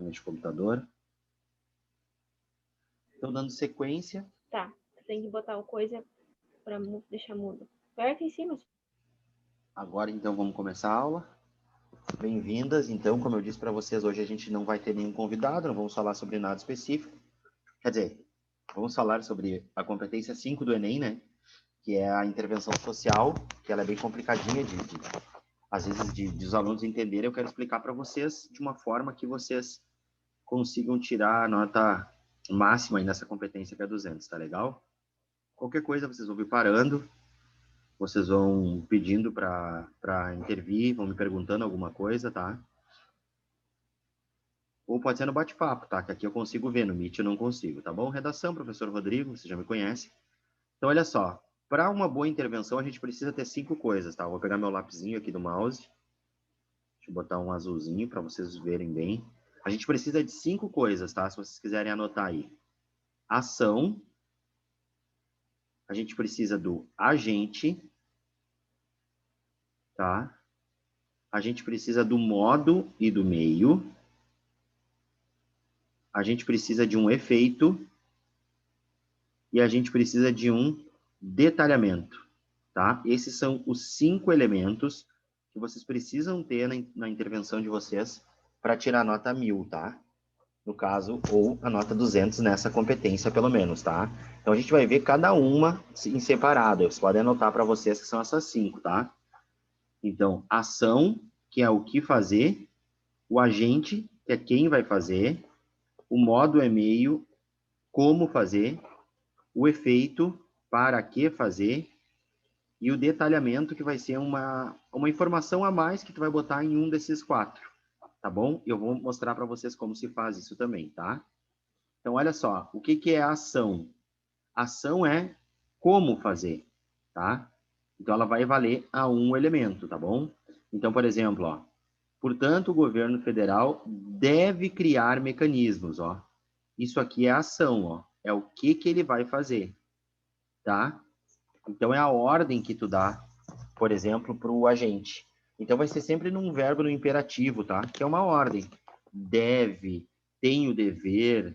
máquina de computador. Estou dando sequência. Tá, você tem que botar o coisa para deixar mudo. Aperta em cima. Agora, então, vamos começar a aula. Bem-vindas. Então, como eu disse para vocês, hoje a gente não vai ter nenhum convidado, não vamos falar sobre nada específico. Quer dizer, vamos falar sobre a competência 5 do Enem, né? Que é a intervenção social, que ela é bem complicadinha às vezes, de os alunos entenderem. Eu quero explicar para vocês de uma forma que vocês consigam tirar a nota máxima aí nessa competência que é 200, tá legal? Qualquer coisa, vocês vão me parando, vocês vão pedindo para intervir, vão me perguntando alguma coisa, tá? Ou pode ser no bate-papo, tá? Que aqui eu consigo ver, no Meet eu não consigo, tá bom? Redação, professor Rodrigo, você já me conhece. Então, olha só, para uma boa intervenção, a gente precisa ter 5 coisas, tá? Eu vou pegar meu lapisinho aqui do mouse. Deixa eu botar um azulzinho para vocês verem bem. A gente precisa de 5 coisas, tá? Se vocês quiserem anotar aí. Ação. A gente precisa do agente, tá? A gente precisa do modo e do meio. A gente precisa de um efeito. E a gente precisa de um detalhamento, tá? Esses são os 5 elementos que vocês precisam ter na intervenção de vocês para tirar a nota 1000, tá? No caso, ou a nota 200 nessa competência, pelo menos, tá? Então, a gente vai ver cada uma em separado. Vocês podem anotar para vocês que são essas 5, tá? Então, ação, que é o que fazer, o agente, que é quem vai fazer, o modo é meio, como fazer, o efeito, para que fazer, e o detalhamento, que vai ser uma informação a mais que tu vai botar em um desses 4, tá bom? Eu vou mostrar para vocês como se faz isso também, tá? Então, olha só, o que é a ação? Ação é como fazer, tá? Então, ela vai valer a um elemento, tá bom? Então, por exemplo, ó, portanto, o governo federal deve criar mecanismos, ó. Isso aqui é a ação, ó. É o que ele vai fazer, tá? Então, é a ordem que tu dá, por exemplo, para o agente. Então, vai ser sempre num verbo no imperativo, tá? Que é uma ordem. Deve, tem o dever,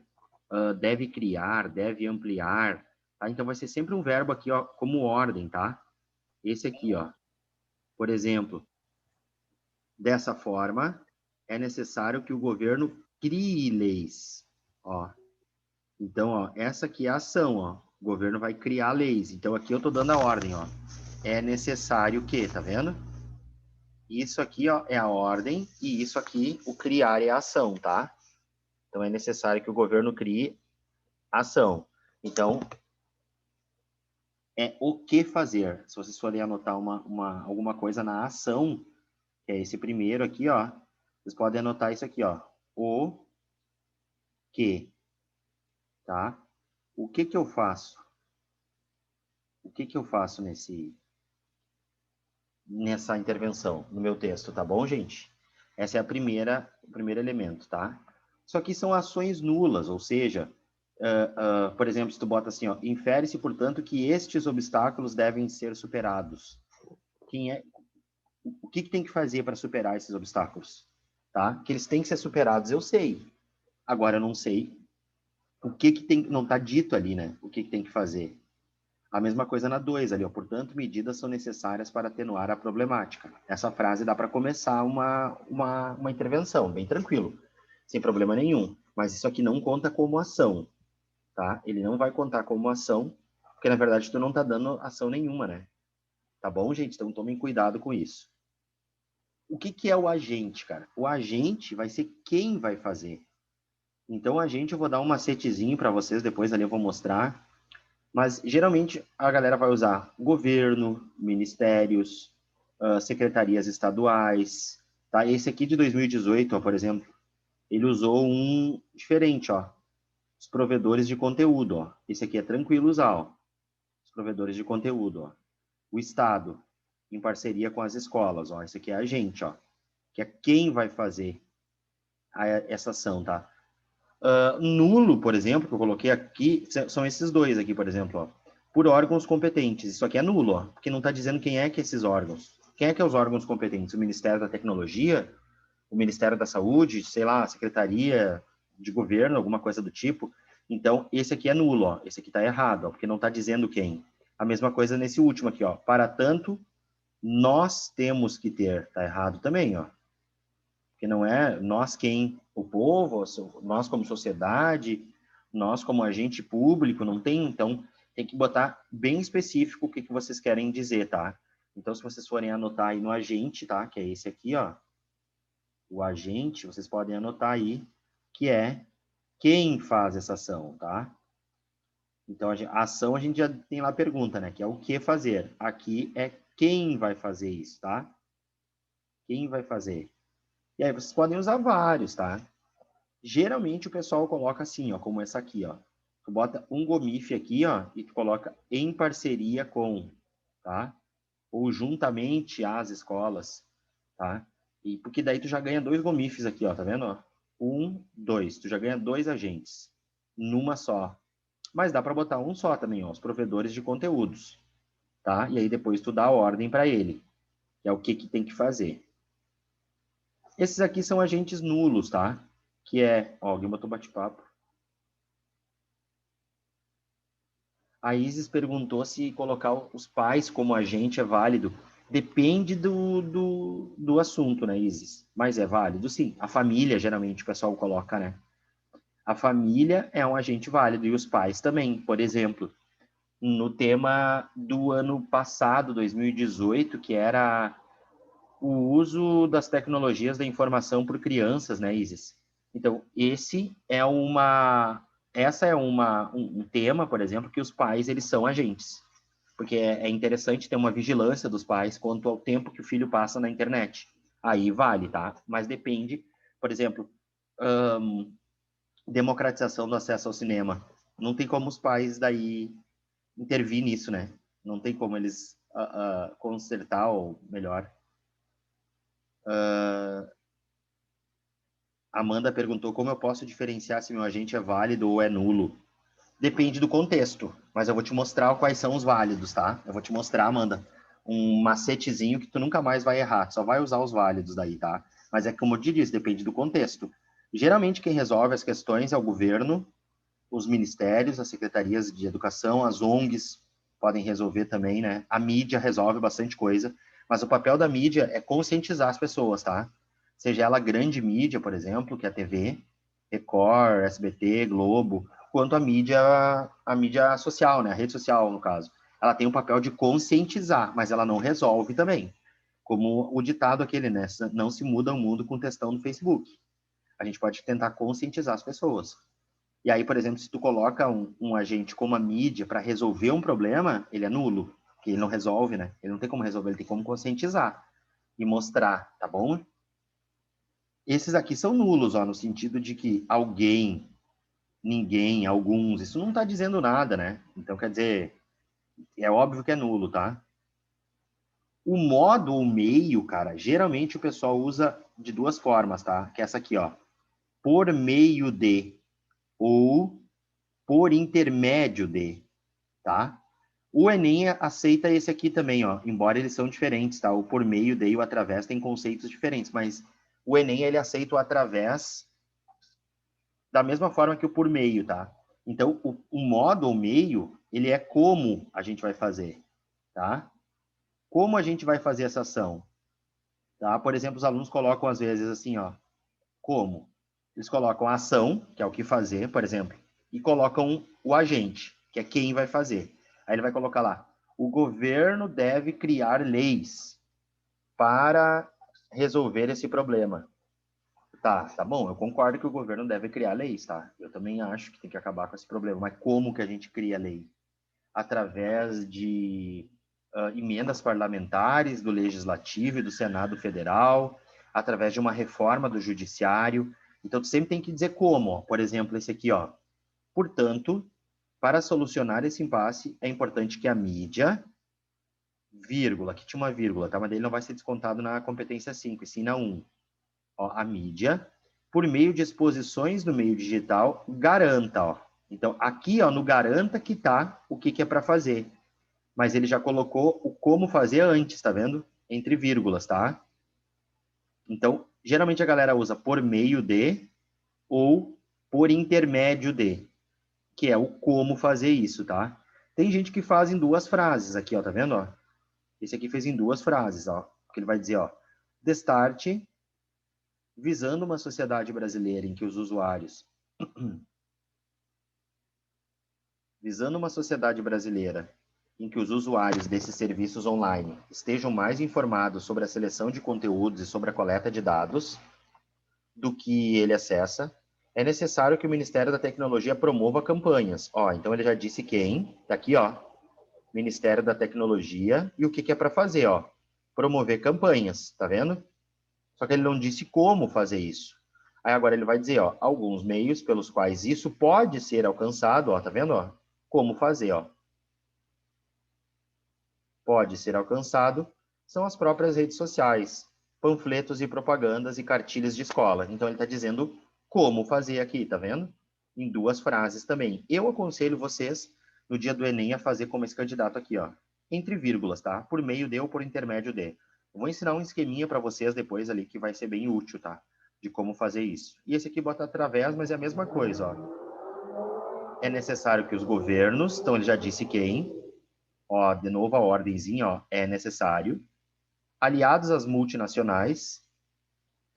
deve criar, deve ampliar, tá? Então, vai ser sempre um verbo aqui, ó, como ordem, tá? Esse aqui, ó. Por exemplo, dessa forma, é necessário que o governo crie leis, ó. Então, ó, essa aqui é a ação, ó. O governo vai criar leis. Então, aqui eu tô dando a ordem, ó. É necessário que, tá vendo? Isso aqui, ó, é a ordem, e isso aqui, o criar, é a ação, tá? Então, é necessário que o governo crie ação. Então, é o que fazer. Se vocês forem anotar alguma coisa na ação, que é esse primeiro aqui, ó, vocês podem anotar isso aqui, ó. O que, tá? O que eu faço? O que eu faço nessa intervenção, no meu texto, tá bom, gente? Essa é o primeiro elemento, tá? Isso aqui são ações nulas, ou seja, por exemplo, se tu bota assim, ó, infere-se, portanto, que estes obstáculos devem ser superados. O que tem que fazer para superar esses obstáculos? Tá? Que eles têm que ser superados, eu sei. Agora, eu não sei o que tem, não está dito ali, né? O que tem que fazer. A mesma coisa na 2 ali, ó. Portanto, medidas são necessárias para atenuar a problemática. Essa frase dá para começar uma intervenção, bem tranquilo, sem problema nenhum. Mas isso aqui não conta como ação, tá? Ele não vai contar como ação, porque na verdade tu não tá dando ação nenhuma, né? Tá bom, gente? Então tomem cuidado com isso. O que é o agente, cara? O agente vai ser quem vai fazer. Então, o agente, eu vou dar um macetezinho para vocês, depois ali eu vou mostrar. Mas, geralmente, a galera vai usar governo, ministérios, secretarias estaduais, tá? Esse aqui de 2018, ó, por exemplo, ele usou um diferente, ó. Os provedores de conteúdo, ó. Esse aqui é tranquilo usar, ó. Os provedores de conteúdo, ó. O Estado, em parceria com as escolas, ó. Esse aqui é a gente, ó. Que é quem vai fazer essa ação, tá? Nulo, por exemplo, que eu coloquei aqui, são esses dois aqui, por exemplo, ó. Por órgãos competentes. Isso aqui é nulo, ó. Porque não está dizendo quem é que esses órgãos. Quem é que é os órgãos competentes? O Ministério da Tecnologia? o Ministério da Saúde, sei lá, a Secretaria de Governo, alguma coisa do tipo. Então, esse aqui é nulo, ó. Esse aqui está errado, ó, porque não está dizendo quem. A mesma coisa nesse último aqui, ó. Para tanto, nós temos que ter. Está errado também, ó. Porque não é nós quem? O povo, nós como sociedade, nós como agente público, não tem. Então, tem que botar bem específico o que vocês querem dizer, tá? Então, se vocês forem anotar aí no agente, tá? Que é esse aqui, ó. O agente, vocês podem anotar aí, que é quem faz essa ação, tá? Então, a ação a gente já tem lá a pergunta, né? Que é o que fazer. Aqui é quem vai fazer isso, tá? Quem vai fazer. E aí vocês podem usar vários, tá? Geralmente o pessoal coloca assim, ó, como essa aqui, ó. Tu bota um gomife aqui, ó, e tu coloca em parceria com, tá? Ou juntamente às escolas, tá? E porque daí tu já ganha 2 gomifes aqui, ó, tá vendo? Ó? 1, 2. Tu já ganha 2 agentes numa só. Mas dá para botar um só também, ó, os provedores de conteúdos, tá? E aí depois tu dá a ordem para ele, que é o que tem que fazer. Esses aqui são agentes nulos, tá? Que é, ó, alguém botou bate-papo. A Isis perguntou se colocar os pais como agente é válido. Depende do assunto, né, Isis? Mas é válido, sim. A família, geralmente, o pessoal coloca, né? A família é um agente válido e os pais também. Por exemplo, no tema do ano passado, 2018, que era o uso das tecnologias da informação por crianças, né, Isis? Então, essa é um tema, por exemplo, que os pais, eles são agentes. Porque é interessante ter uma vigilância dos pais quanto ao tempo que o filho passa na internet. Aí vale, tá? Mas depende, por exemplo, democratização do acesso ao cinema. Não tem como os pais daí intervir nisso, né? Não tem como eles consertar, ou melhor. Amanda perguntou como eu posso diferenciar se meu agente é válido ou é nulo. Depende do contexto, mas eu vou te mostrar quais são os válidos, tá? Eu vou te mostrar, Amanda, um macetezinho que tu nunca mais vai errar, só vai usar os válidos daí, tá? Mas é como eu te disse, depende do contexto. Geralmente quem resolve as questões é o governo, os ministérios, as secretarias de educação, as ONGs podem resolver também, né? A mídia resolve bastante coisa, mas o papel da mídia é conscientizar as pessoas, tá? Seja ela grande mídia, por exemplo, que é a TV, Record, SBT, Globo, quanto a mídia social, né? A rede social, no caso. Ela tem o papel de conscientizar, mas ela não resolve também. Como o ditado aquele, né? Não se muda o mundo com textão do Facebook. A gente pode tentar conscientizar as pessoas. E aí, por exemplo, se tu coloca um agente como a mídia para resolver um problema, ele é nulo, porque ele não resolve, né? Ele não tem como resolver, ele tem como conscientizar e mostrar, tá bom? Esses aqui são nulos, ó, no sentido de que alguém, ninguém, alguns, isso não está dizendo nada, né? Então, quer dizer, é óbvio que é nulo, tá? O modo ou meio, cara, geralmente o pessoal usa de duas formas, tá? Que é essa aqui, ó. Por meio de ou por intermédio de, tá? O Enem aceita esse aqui também, ó, embora eles são diferentes, tá? O por meio de e o através tem conceitos diferentes, mas o Enem, ele aceita o através da mesma forma que o por meio, tá? Então, o modo ou meio, ele é como a gente vai fazer, tá? Como a gente vai fazer essa ação, tá? Por exemplo, os alunos colocam às vezes assim, ó, como? Eles colocam a ação, que é o que fazer, por exemplo, e colocam o agente, que é quem vai fazer. Aí ele vai colocar lá, o governo deve criar leis para resolver esse problema. Tá bom, eu concordo que o governo deve criar leis, tá? Eu também acho que tem que acabar com esse problema, mas como que a gente cria lei? Através de emendas parlamentares do Legislativo e do Senado Federal, através de uma reforma do Judiciário. Então, tu sempre tem que dizer como, ó. Por exemplo, esse aqui, ó. Portanto, para solucionar esse impasse, é importante que a mídia, vírgula, aqui tinha uma vírgula, tá? Mas ele não vai ser descontado na competência 5, e sim na 1. Ó, a mídia, por meio de exposições no meio digital, garanta, ó. Então, aqui, ó, no garanta que tá o que é para fazer. Mas ele já colocou o como fazer antes, tá vendo? Entre vírgulas, tá? Então, geralmente a galera usa por meio de ou por intermédio de, que é o como fazer isso, tá? Tem gente que faz em duas frases aqui, ó, tá vendo, ó? Esse aqui fez em duas frases, ó. Que ele vai dizer, ó, Destarte, visando uma sociedade brasileira em que os usuários visando uma sociedade brasileira em que os usuários desses serviços online estejam mais informados sobre a seleção de conteúdos e sobre a coleta de dados do que ele acessa, é necessário que o Ministério da Tecnologia promova campanhas. Ó, então ele já disse quem, tá aqui, ó, Ministério da Tecnologia, e o que é para fazer, ó, promover campanhas, tá vendo? Só que ele não disse como fazer isso. Aí agora ele vai dizer, ó, alguns meios pelos quais isso pode ser alcançado, ó, tá vendo, ó? Como fazer, ó. Pode ser alcançado são as próprias redes sociais, panfletos e propagandas e cartilhas de escola. Então ele está dizendo como fazer aqui, tá vendo? Em duas frases também. Eu aconselho vocês, no dia do Enem, a fazer como esse candidato aqui, ó. Entre vírgulas, tá? Por meio de ou por intermédio de. Eu vou ensinar um esqueminha para vocês depois ali, que vai ser bem útil, tá? De como fazer isso. E esse aqui bota através, mas é a mesma coisa, ó. É necessário que os governos, então ele já disse quem, ó, de novo a ordemzinha, ó, é necessário, aliados às multinacionais,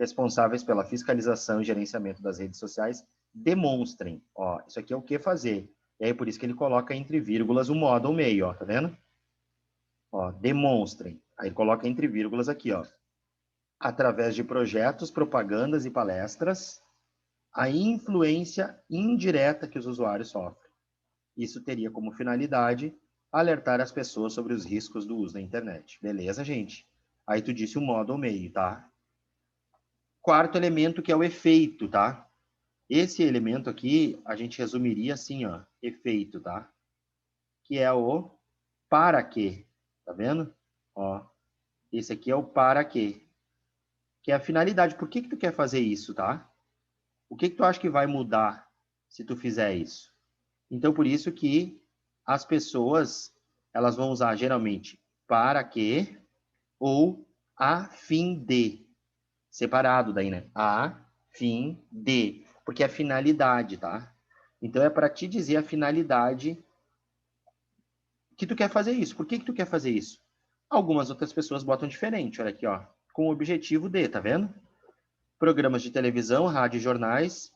responsáveis pela fiscalização e gerenciamento das redes sociais, demonstrem, ó, isso aqui é o que fazer. E aí por isso que ele coloca entre vírgulas o modo ao meio, ó, tá vendo? Ó, demonstrem. Aí ele coloca entre vírgulas aqui, ó, através de projetos, propagandas e palestras, a influência indireta que os usuários sofrem. Isso teria como finalidade alertar as pessoas sobre os riscos do uso da internet. Beleza, gente? Aí tu disse o modo ao meio, tá? Quarto elemento, que é o efeito, tá? Esse elemento aqui, a gente resumiria assim, ó, efeito, tá? Que é o para quê, tá vendo? Ó, esse aqui é o para quê, que é a finalidade. Por que que tu quer fazer isso, tá? O que que tu acha que vai mudar se tu fizer isso? Então, por isso que as pessoas, elas vão usar geralmente para quê ou a fim de. Separado daí, né? A fim de. Porque é finalidade, tá? Então, é para te dizer a finalidade que tu quer fazer isso. Por que que tu quer fazer isso? Algumas outras pessoas botam diferente. Olha aqui, ó. Com o objetivo de, tá vendo? Programas de televisão, rádio e jornais.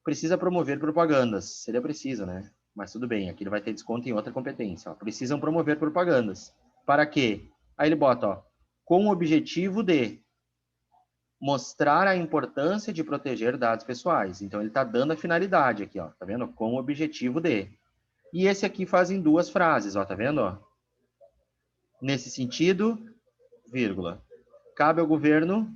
Precisa promover propagandas. Seria preciso, né? Mas tudo bem, aqui ele vai ter desconto em outra competência. Ó. Precisam promover propagandas. Para quê? Aí ele bota, ó, com o objetivo de mostrar a importância de proteger dados pessoais. Então ele está dando a finalidade aqui, ó, tá vendo? Com o objetivo de. E esse aqui faz em duas frases, ó, tá vendo? Ó? Nesse sentido, vírgula. Cabe ao governo,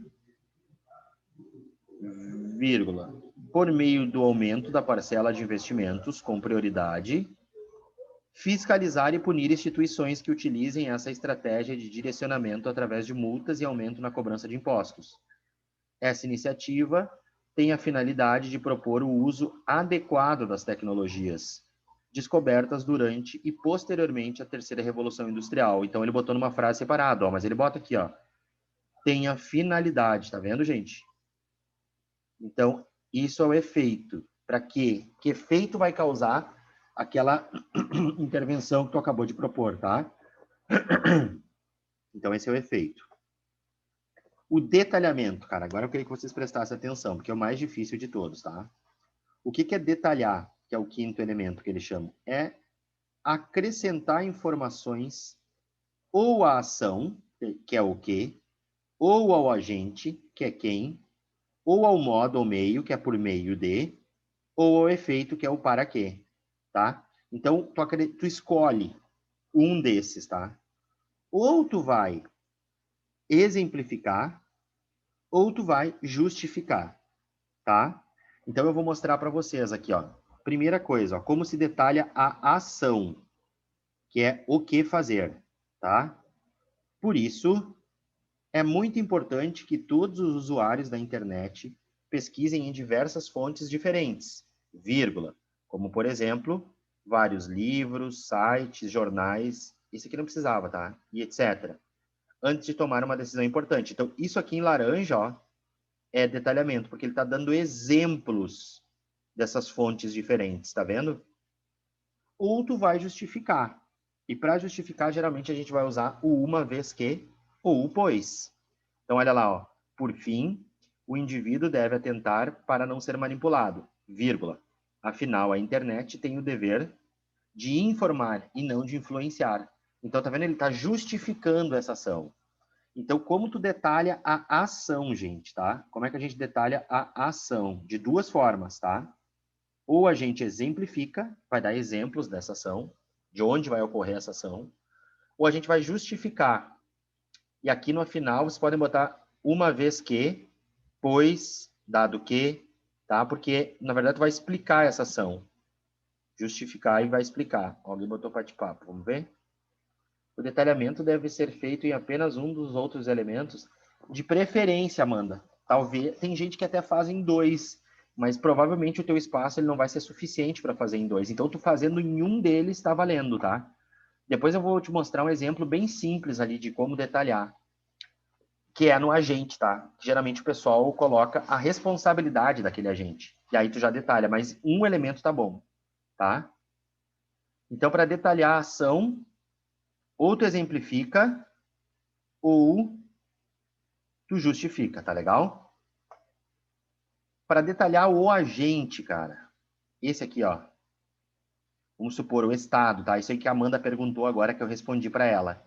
vírgula, por meio do aumento da parcela de investimentos com prioridade, fiscalizar e punir instituições que utilizem essa estratégia de direcionamento através de multas e aumento na cobrança de impostos. Essa iniciativa tem a finalidade de propor o uso adequado das tecnologias descobertas durante e posteriormente à terceira revolução industrial. Então ele botou numa frase separada, ó, mas ele bota aqui, ó, tem a finalidade, tá vendo, gente? Então isso é o efeito. Para quê? Que efeito vai causar aquela intervenção que tu acabou de propor, tá? Então esse é o efeito. O detalhamento, cara, agora eu queria que vocês prestassem atenção, porque é o mais difícil de todos, tá? O que é detalhar, que é o quinto elemento que ele chama? É acrescentar informações ou à ação, que é o quê, ou ao agente, que é quem, ou ao modo ou meio, que é por meio de, ou ao efeito, que é o para quê, tá? Então, tu escolhe um desses, tá? Ou tu vai exemplificar, ou tu vai justificar, tá? Então, eu vou mostrar para vocês aqui, ó. Primeira coisa, ó, como se detalha a ação, que é o que fazer, tá? Por isso, é muito importante que todos os usuários da internet pesquisem em diversas fontes diferentes, vírgula, como, por exemplo, vários livros, sites, jornais, isso aqui não precisava, tá? E etc. Antes de tomar uma decisão importante. Então, isso aqui em laranja, ó, é detalhamento, porque ele está dando exemplos dessas fontes diferentes, tá vendo? Ou tu vai justificar. E para justificar, geralmente a gente vai usar o uma vez que ou o pois. Então, olha lá, ó. Por fim, o indivíduo deve atentar para não ser manipulado, vírgula. Afinal, a internet tem o dever de informar e não de influenciar. Então, tá vendo? Ele está justificando essa ação. Então, como tu detalha a ação, gente, tá? Como é que a gente detalha a ação? De duas formas, tá? Ou a gente exemplifica, vai dar exemplos dessa ação, de onde vai ocorrer essa ação, ou a gente vai justificar. E aqui no final, vocês podem botar uma vez que, pois, dado que, tá? Porque, na verdade, tu vai explicar essa ação. Justificar e vai explicar. Alguém botou bate-papo, vamos ver? O detalhamento deve ser feito em apenas um dos outros elementos, de preferência, Amanda. Talvez, tem gente que até faz em dois, mas provavelmente o teu espaço ele não vai ser suficiente para fazer em dois. Então, tu fazendo em um deles está valendo, tá? Depois eu vou te mostrar um exemplo bem simples ali de como detalhar, que é no agente, tá? Geralmente o pessoal coloca a responsabilidade daquele agente. E aí tu já detalha, mas um elemento tá bom, tá? Então, para detalhar a ação, ou tu exemplifica, ou tu justifica, tá legal? Para detalhar o agente, cara. Esse aqui, ó. Vamos supor o estado, tá? Isso aí que a Amanda perguntou agora que eu respondi para ela.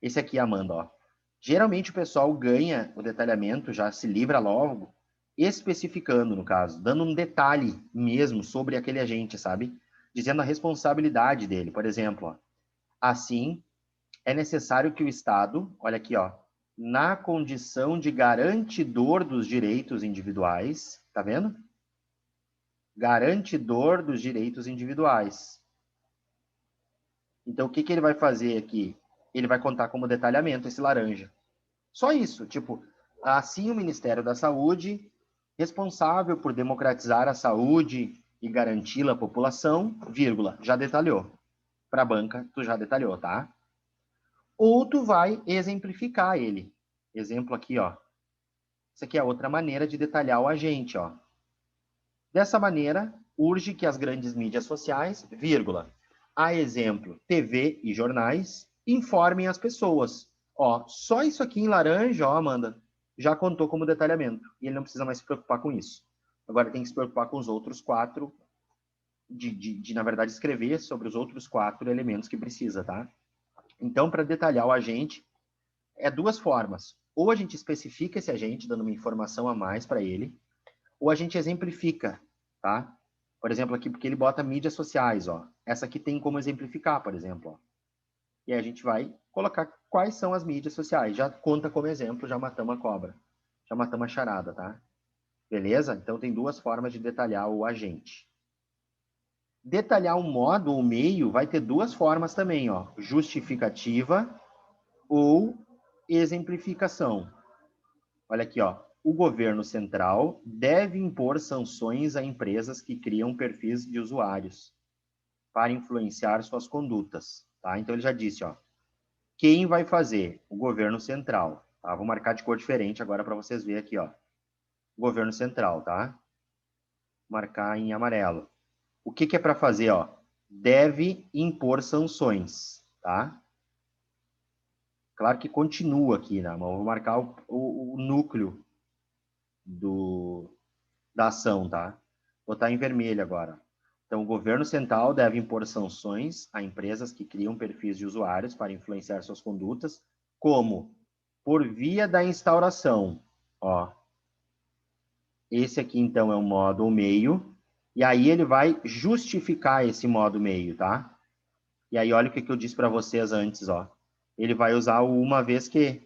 Esse aqui, Amanda, ó. Geralmente o pessoal ganha o detalhamento, já se livra logo, especificando, no caso, dando um detalhe mesmo sobre aquele agente, sabe? Dizendo a responsabilidade dele. Por exemplo, ó. Assim, é necessário que o Estado, olha aqui, ó, na condição de garantidor dos direitos individuais, tá vendo? Garantidor dos direitos individuais. Então, o que que ele vai fazer aqui? Ele vai contar como detalhamento esse laranja. Só isso, tipo, assim o Ministério da Saúde, responsável por democratizar a saúde e garanti-la à população, vírgula, já detalhou. Para a banca, tu já detalhou, tá? Ou tu vai exemplificar ele. Exemplo aqui, ó. Isso aqui é outra maneira de detalhar o agente, ó. Dessa maneira, urge que as grandes mídias sociais, vírgula, a exemplo, TV e jornais, informem as pessoas. Ó, só isso aqui em laranja, ó, Amanda, já contou como detalhamento. E ele não precisa mais se preocupar com isso. Agora tem que se preocupar com os outros quatro, na verdade, escrever sobre os outros quatro elementos que precisa, tá? Então, para detalhar o agente, é duas formas. Ou a gente especifica esse agente, dando uma informação a mais para ele, ou a gente exemplifica, tá? Por exemplo, aqui, porque ele bota mídias sociais, ó. Essa aqui tem como exemplificar, por exemplo, ó. E aí a gente vai colocar quais são as mídias sociais. Já conta como exemplo, já matamos a cobra. Já matamos a charada, tá? Beleza? Então tem duas formas de detalhar o agente. Detalhar o modo ou meio vai ter duas formas também, ó. Justificativa ou exemplificação. Olha aqui, ó. O governo central deve impor sanções a empresas que criam perfis de usuários para influenciar suas condutas, tá? Então ele já disse, ó. Quem vai fazer? O governo central, tá? Vou marcar de cor diferente agora para vocês verem aqui, ó. Governo central, tá? Marcar em amarelo. O que que é para fazer, ó? Deve impor sanções, tá? Claro que continua aqui, né? Mas eu vou marcar o núcleo da ação, tá? Vou botar em vermelho agora. Então, o governo central deve impor sanções a empresas que criam perfis de usuários para influenciar suas condutas, como por via da instauração. Ó, esse aqui, então, é o modo meio, e aí ele vai justificar esse modo meio, tá? E aí, olha o que eu disse para vocês antes, ó. Ele vai usar o uma vez que,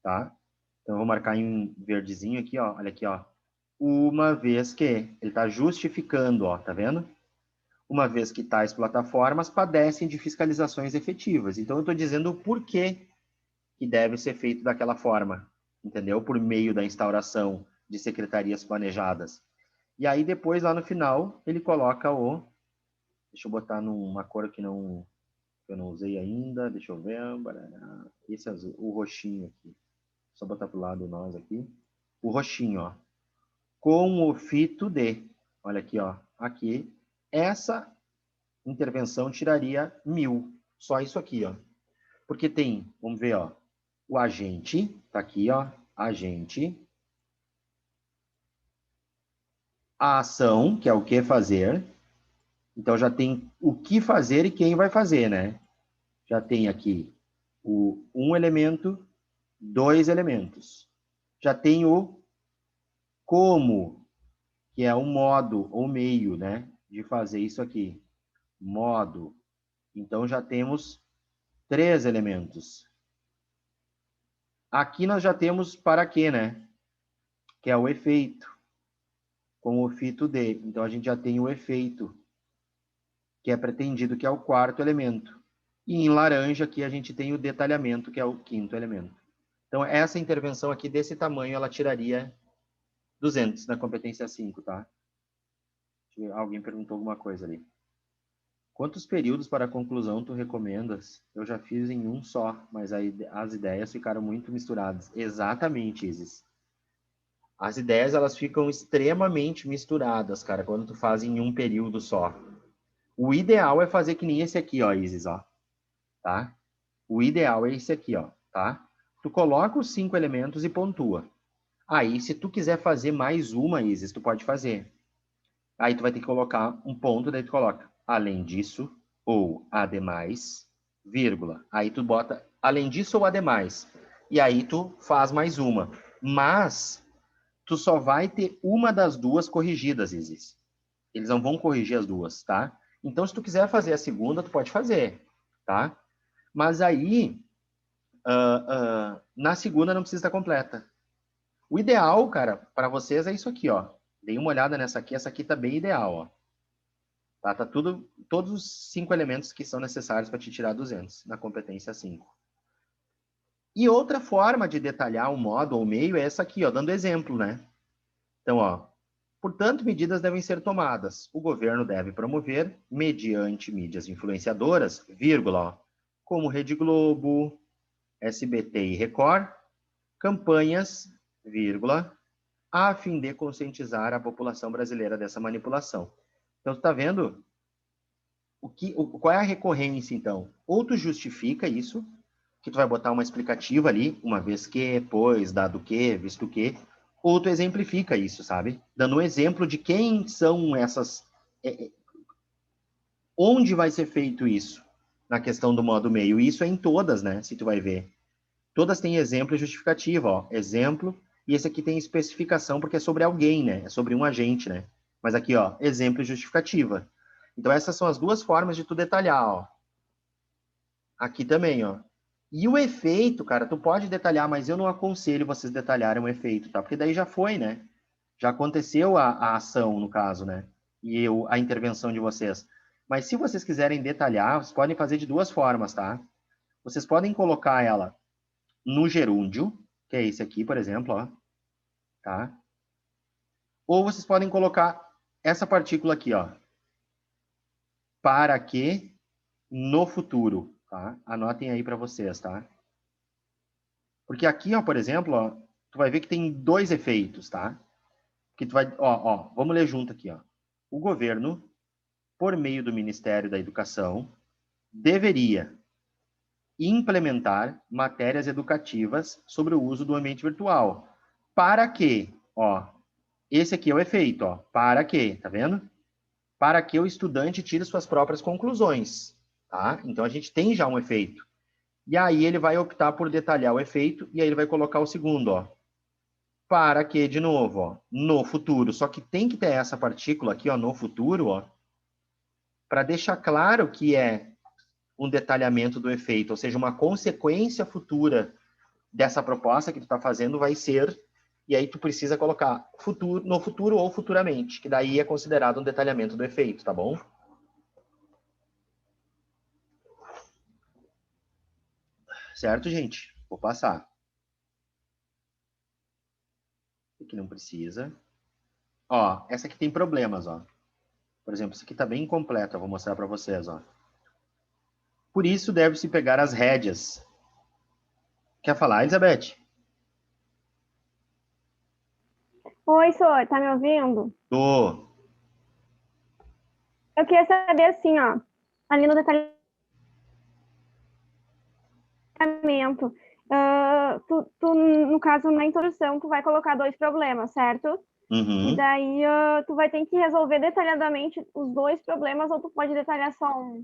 tá? Então, eu vou marcar em verdezinho aqui, ó. Olha aqui, ó. Uma vez que ele está justificando, ó, tá vendo? Uma vez que tais plataformas padecem de fiscalizações efetivas. Então, eu estou dizendo o porquê que deve ser feito daquela forma, entendeu? Por meio da instauração de secretarias planejadas. E aí, depois, lá no final, ele coloca o... Deixa eu botar numa cor que eu não usei ainda. Deixa eu ver. Esse azul, o roxinho aqui. Só botar pro lado nós aqui. o roxinho, ó. Com o fito de. Olha aqui, ó. Aqui. Essa intervenção tiraria 1000. Só isso aqui, ó. Porque tem, vamos ver, ó. O agente, tá aqui, ó. Agente. A ação, que é o que fazer. Então, já tem o que fazer e quem vai fazer, né? Já tem aqui um elemento, 2 elementos. Já tem o como, que é o modo ou meio, né? De fazer isso aqui. Modo. Então, já temos 3 elementos. Aqui nós já temos para quê, né? Que é o efeito. Com o fito de. Então, a gente já tem o efeito, que é pretendido, que é o 4º elemento. E em laranja, aqui a gente tem o detalhamento, que é o 5º elemento. Então, essa intervenção aqui desse tamanho, ela tiraria 200 na competência 5, tá? Alguém perguntou alguma coisa ali. Quantos períodos para a conclusão tu recomendas? Eu já fiz em um só, mas aí as ideias ficaram muito misturadas. Exatamente, Isis. As ideias, elas ficam extremamente misturadas, cara, quando tu faz em um período só. O ideal é fazer que nem esse aqui, ó, Isis, ó. Tá? O ideal é esse aqui, ó, tá? Tu coloca os 5 elementos e pontua. Aí, se tu quiser fazer mais uma, Isis, tu pode fazer. Aí tu vai ter que colocar um ponto, daí tu coloca além disso, ou ademais, vírgula. Aí tu bota além disso ou ademais. E aí tu faz mais uma. Mas tu só vai ter uma das duas corrigidas, Isis. Eles não vão corrigir as duas, tá? Então, se tu quiser fazer a segunda, tu pode fazer, tá? Mas aí, na segunda não precisa estar completa. O ideal, cara, para vocês é isso aqui, ó. Dei uma olhada nessa aqui, essa aqui tá bem ideal, ó. Tá tudo, todos os 5 elementos que são necessários para te tirar 200 na competência 5. E outra forma de detalhar o modo ou meio é essa aqui, ó, dando exemplo, né? Então, ó, portanto, medidas devem ser tomadas. O governo deve promover, mediante mídias influenciadoras, vírgula, ó, como Rede Globo, SBT e Record, campanhas, vírgula, a fim de conscientizar a população brasileira dessa manipulação. Então, tu tá vendo qual é a recorrência, então? Ou tu justifica isso, que tu vai botar uma explicativa ali, uma vez que, pois, dado que, visto que, ou tu exemplifica isso, sabe? Dando um exemplo de quem são essas... onde vai ser feito isso? Na questão do modo meio. Isso é em todas, né? Se tu vai ver. Todas têm exemplo e justificativa, ó. Exemplo, e esse aqui tem especificação porque é sobre alguém, né? É sobre um agente, né? Mas aqui, ó, exemplo e justificativa. Então, essas são as duas formas de tu detalhar, ó. Aqui também, ó. E o efeito, cara, tu pode detalhar, mas eu não aconselho vocês detalharem o efeito, tá? Porque daí já foi, né? Já aconteceu a ação, no caso, né? E a intervenção de vocês. Mas se vocês quiserem detalhar, vocês podem fazer de duas formas, tá? Vocês podem colocar ela no gerúndio, que é esse aqui, por exemplo, ó. Tá? Ou vocês podem colocar essa partícula aqui, ó. Para que no futuro, tá? Anotem aí para vocês, tá? Porque aqui, ó, por exemplo, ó, tu vai ver que tem 2 efeitos, tá? Que tu vai, ó, vamos ler junto aqui, ó. O governo, por meio do Ministério da Educação, deveria implementar matérias educativas sobre o uso do ambiente virtual. Para que, ó, esse aqui é o efeito, ó. Para que, tá vendo? Para que o estudante tire suas próprias conclusões, tá? Então a gente tem já um efeito. E aí ele vai optar por detalhar o efeito e aí ele vai colocar o segundo, ó. Para que, de novo, ó, no futuro. Só que tem que ter essa partícula aqui, ó, no futuro, ó, para deixar claro que é um detalhamento do efeito, ou seja, uma consequência futura dessa proposta que tu está fazendo vai ser, e aí tu precisa colocar futuro, no futuro ou futuramente, que daí é considerado um detalhamento do efeito, tá bom? Certo, gente? Vou passar. Aqui não precisa. Ó, essa aqui tem problemas, ó. Por exemplo, essa aqui está bem incompleta, eu vou mostrar para vocês, ó. Por isso deve-se pegar as rédeas. Quer falar, Elizabeth? Oi, Sor, tá me ouvindo? Tô. Eu queria saber assim, ó, ali no detalhamento, no caso, na introdução, tu vai colocar dois problemas, certo? E Uhum. daí, tu vai ter que resolver detalhadamente os dois problemas ou tu pode detalhar só um?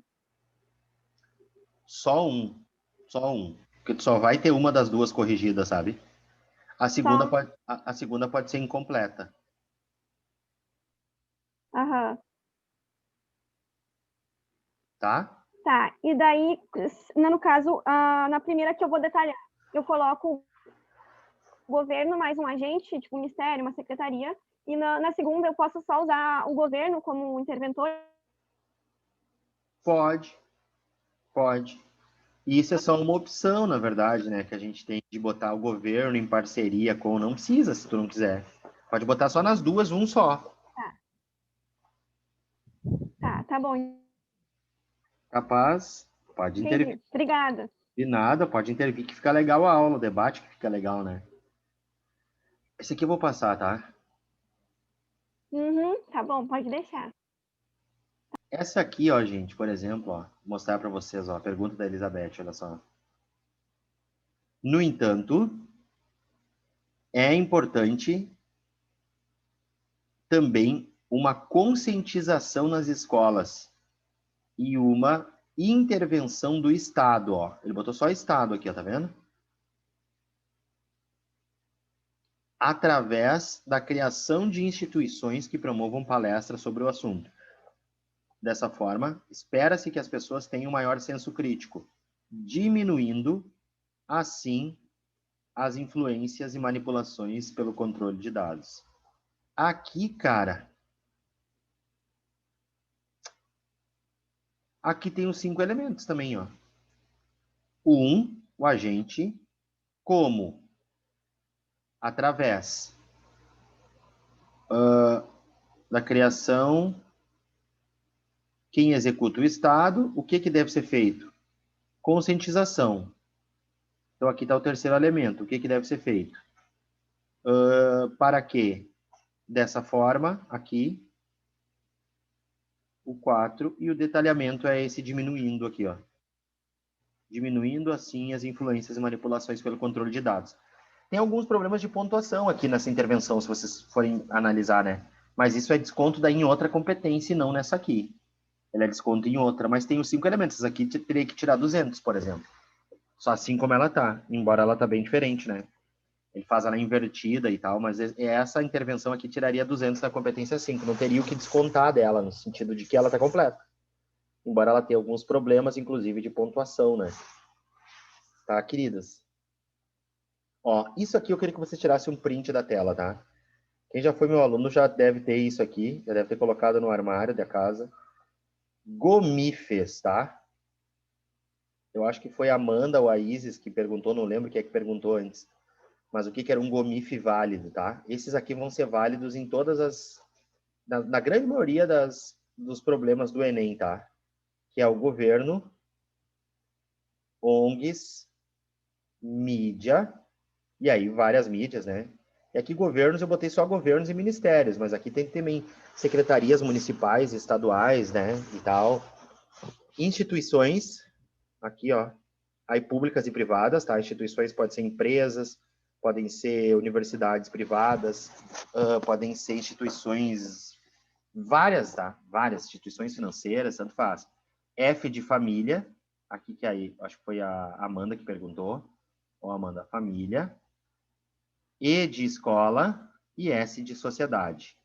Só um. Só um. Porque tu só vai ter uma das duas corrigidas, sabe? Só? A segunda pode ser incompleta, Aham. tá? Tá. E daí, no caso, na primeira que eu vou detalhar, eu coloco o governo mais um agente, tipo um ministério, uma secretaria, e na segunda eu posso só usar o governo como interventor. Pode, pode. E isso é só uma opção, na verdade, né? Que a gente tem de botar o governo em parceria com. Não precisa, se tu não quiser. Pode botar só nas duas, um só. Tá, tá bom. Capaz, pode intervir. Entendi. Obrigada. De nada, pode intervir que fica legal a aula, o debate que fica legal, né? Esse aqui eu vou passar, tá? Uhum, tá bom, pode deixar. Essa aqui, ó, gente, por exemplo, ó, vou mostrar para vocês, ó, a pergunta da Elizabeth, olha só. No entanto, é importante também uma conscientização nas escolas e uma intervenção do Estado, ó. Ele botou só Estado aqui, ó, tá vendo? Através da criação de instituições que promovam palestras sobre o assunto. Dessa forma, espera-se que as pessoas tenham maior senso crítico, diminuindo, assim, as influências e manipulações pelo controle de dados. Aqui, cara, aqui tem os 5 elementos também, ó. O agente, como, através da criação, quem executa o Estado, o que deve ser feito? Conscientização. Então, aqui está o terceiro elemento. O que deve ser feito? Para quê? Dessa forma, aqui, o 4, e o detalhamento é esse diminuindo aqui, ó. Diminuindo, assim, as influências e manipulações pelo controle de dados. Tem alguns problemas de pontuação aqui nessa intervenção, se vocês forem analisar, né? Mas isso é desconto daí em outra competência e não nessa aqui. Ele é desconto em outra, mas tem os 5 elementos. Essa aqui teria que tirar 200, por exemplo. Só assim como ela tá, embora ela tá bem diferente, né? Ele faz ela invertida e tal, mas essa intervenção aqui tiraria 200 da competência 5. Não teria o que descontar dela, no sentido de que ela tá completa. Embora ela tenha alguns problemas, inclusive, de pontuação, né? Tá, queridas? Ó, isso aqui eu queria que você tirasse um print da tela, tá? Quem já foi meu aluno já deve ter isso aqui, já deve ter colocado no armário da casa. Gomifes, tá? Eu acho que foi a Amanda ou a Isis que perguntou, não lembro quem é que perguntou antes. Mas o que era um GOMIF válido, tá? Esses aqui vão ser válidos em todas as... Na grande maioria dos problemas do Enem, tá? Que é o governo, ONGs, mídia, e aí várias mídias, né? E aqui governos, eu botei só governos e ministérios, mas aqui tem também secretarias municipais, estaduais, né? E tal. Instituições, aqui, ó. Aí públicas e privadas, tá? Instituições podem ser empresas, podem ser universidades privadas, podem ser instituições várias, tá? Várias instituições financeiras, tanto faz. F de família, aqui que aí, acho que foi a Amanda que perguntou. Ó, Amanda, família. E de escola e S de sociedade.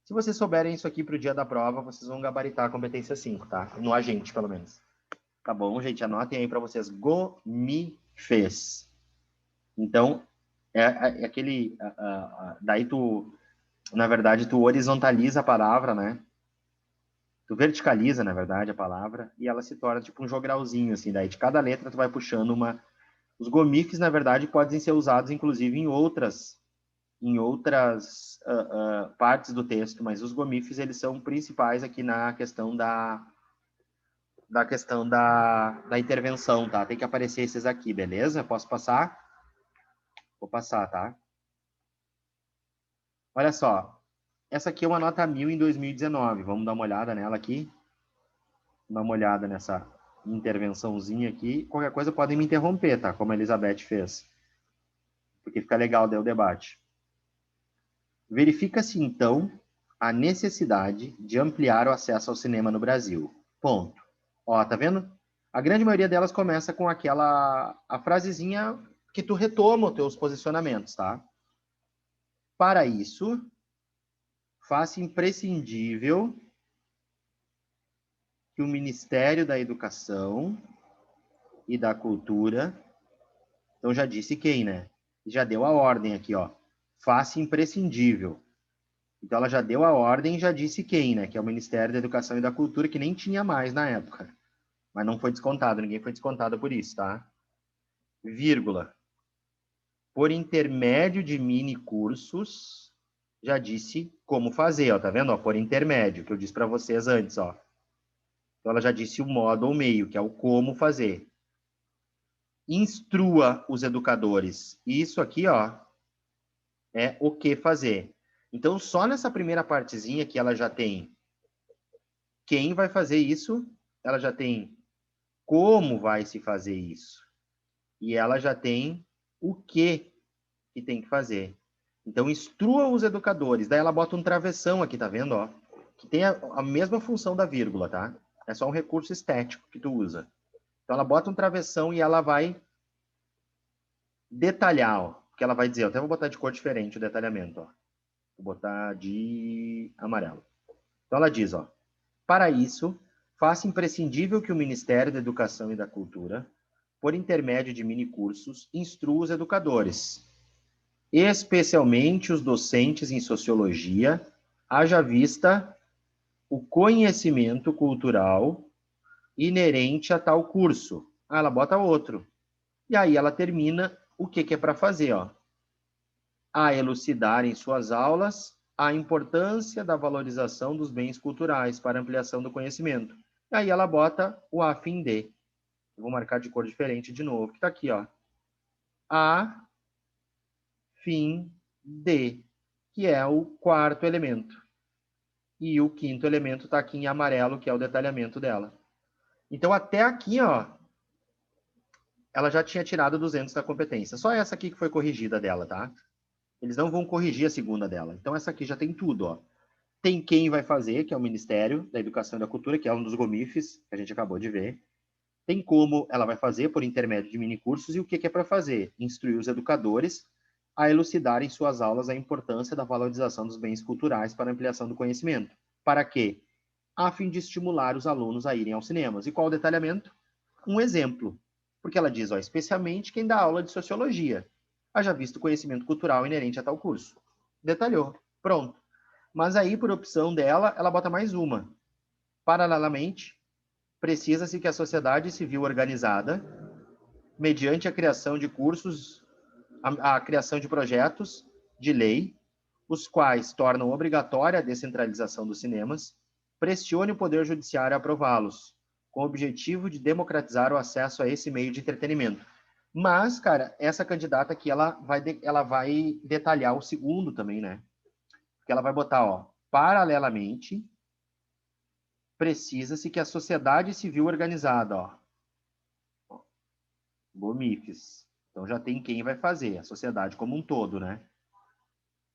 Se vocês souberem isso aqui para o dia da prova, vocês vão gabaritar a competência 5, tá? No agente, pelo menos. Tá bom, gente? Anotem aí para vocês. Gomifes. Então, é aquele... daí tu, na verdade, tu horizontaliza a palavra, né? Tu verticaliza, na verdade, a palavra, e ela se torna tipo um jogralzinho, assim. Daí de cada letra tu vai puxando uma... Os gomifes, na verdade, podem ser usados, inclusive, em outras partes do texto, mas os gomifes, eles são principais aqui na questão da intervenção, tá? Tem que aparecer esses aqui, beleza? Posso passar? Vou passar, tá? Olha só, essa aqui é uma nota 1000 em 2019. Vamos dar uma olhada nela aqui. Dar uma olhada nessa intervençãozinha aqui. Qualquer coisa podem me interromper, tá? Como a Elizabeth fez. Porque fica legal daí o debate. Verifica-se, então, a necessidade de ampliar o acesso ao cinema no Brasil. Ponto. Ó, tá vendo? A grande maioria delas começa com a frasezinha que tu retoma os teus posicionamentos, tá? Para isso, faça imprescindível que o Ministério da Educação e da Cultura, então já disse quem, né? Já deu a ordem aqui, ó. Faça imprescindível. Então ela já deu a ordem e já disse quem, né? Que é o Ministério da Educação e da Cultura, que nem tinha mais na época. Mas não foi descontado, ninguém foi descontado por isso, tá? Vírgula. Por intermédio de mini cursos, já disse como fazer, ó, tá vendo? Ó, por intermédio, que eu disse para vocês antes, ó. Então ela já disse o modo ou meio, que é o como fazer. Instrua os educadores. Isso aqui, ó, é o que fazer. Então, só nessa primeira partezinha que ela já tem quem vai fazer isso, ela já tem como vai se fazer isso. E ela já tem o que tem que fazer. Então, instrua os educadores. Daí ela bota um travessão aqui, tá vendo? Ó? Que tem a mesma função da vírgula, tá? É só um recurso estético que tu usa. Então, ela bota um travessão e ela vai detalhar, ó. Porque ela vai dizer, eu até vou botar de cor diferente o detalhamento, ó. Vou botar de amarelo. Então, ela diz, ó. Para isso, faça imprescindível que o Ministério da Educação e da Cultura, por intermédio de minicursos, instrua os educadores, especialmente os docentes em sociologia, haja vista o conhecimento cultural inerente a tal curso. Ah, ela bota outro. E aí ela termina o que é para fazer, ó. A elucidar em suas aulas a importância da valorização dos bens culturais para ampliação do conhecimento. E aí ela bota o a fim de. Eu vou marcar de cor diferente de novo, que está aqui, ó. A fim de, que é o quarto elemento. E o quinto elemento está aqui em amarelo, que é o detalhamento dela. Então, até aqui, ó, ela já tinha tirado 200 da competência. Só essa aqui que foi corrigida dela, tá? Eles não vão corrigir a segunda dela. Então, essa aqui já tem tudo, ó. Tem quem vai fazer, que é o Ministério da Educação e da Cultura, que é um dos GOMIFs, que a gente acabou de ver. Tem como ela vai fazer, por intermédio de minicursos, e o que é para fazer? Instruir os educadores a elucidar em suas aulas a importância da valorização dos bens culturais para a ampliação do conhecimento. Para quê? A fim de estimular os alunos a irem aos cinemas. E qual o detalhamento? Um exemplo. Porque ela diz, ó, especialmente quem dá aula de sociologia, haja visto o conhecimento cultural inerente a tal curso. Detalhou. Pronto. Mas aí, por opção dela, ela bota mais uma. Paralelamente, precisa-se que a sociedade civil organizada, mediante a criação de cursos, a criação de projetos de lei, os quais tornam obrigatória a descentralização dos cinemas, pressione o Poder Judiciário a aprová-los, com o objetivo de democratizar o acesso a esse meio de entretenimento. Mas, cara, essa candidata aqui, ela vai detalhar o segundo também, né? Porque ela vai botar, ó, paralelamente, precisa-se que a sociedade civil organizada, ó, GOMIFs, então já tem quem vai fazer, a sociedade como um todo, né?